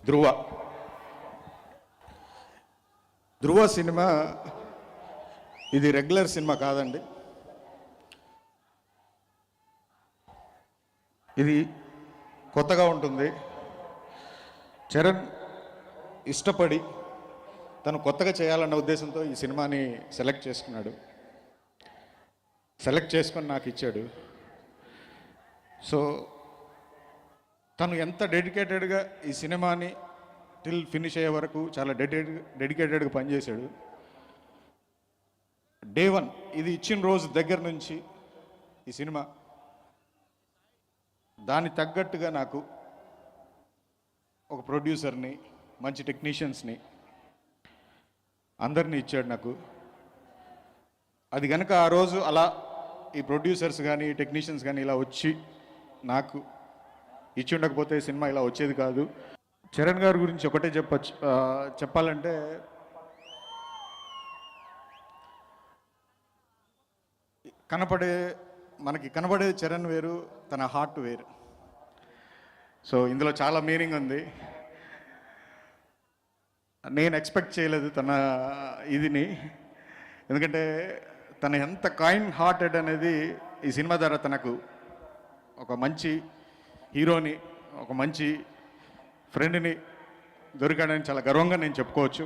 ధ్రువ ధ్రువ cinema ఇది regular cinema కాదండి. ఇది కొత్తగా ఉంటుంది. చరణ్ ఇష్టపడి తను కొత్తగా చేయాలన్న ఉద్దేశంతో ఈ సినిమాని సెలెక్ట్ చేసుకున్నాడు. సెలెక్ట్ చేసుకొని నాకు ఇచ్చాడు. సో తను ఎంత డెడికేటెడ్గా ఈ సినిమాని టిల్ ఫినిష్ అయ్యే వరకు చాలా డెడికేటెడ్గా పనిచేశాడు. డే 1 ఇది ఇచ్చిన రోజు దగ్గర నుంచి ఈ సినిమా దానికి తగ్గట్టుగా నాకు ఒక ప్రొడ్యూసర్ని, మంచి టెక్నీషియన్స్ని అందరినీ ఇచ్చాడు నాకు. అది కనుక ఆ రోజు అలా ఈ ప్రొడ్యూసర్స్ కానీ టెక్నీషియన్స్ కానీ ఇలా వచ్చి నాకు ఇచ్చి ఉండకపోతే సినిమా ఇలా వచ్చేది కాదు. చరణ్ గారి గురించి ఒకటే చెప్పాలంటే మనకి కనబడే చరణ్ వేరు, తన హార్ట్ వేరు. సో ఇందులో చాలా మీనింగ్ ఉంది. నేను ఎక్స్పెక్ట్ చేయలేదు తన ఇదిని, ఎందుకంటే తన ఎంత కైండ్ హార్టెడ్ అనేది ఈ సినిమా ద్వారా తనకు ఒక మంచి హీరోని, ఒక మంచి ఫ్రెండ్ని దొరికాడని చాలా గర్వంగా నేను చెప్పుకోవచ్చు.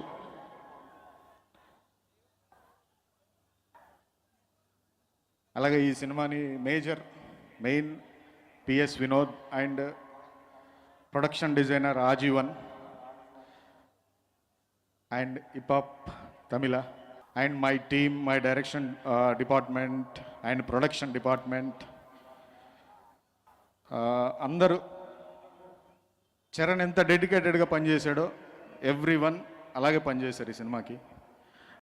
అలాగే ఈ సినిమాని main PS Vinod and production designer Aajeevan and hip hop Tamizha and my team, my direction department and production department అందరూ చరణ్ ఎంత డెడికేటెడ్గా పనిచేశాడో ఎవ్రీ వన్ అలాగే పనిచేశారు ఈ సినిమాకి.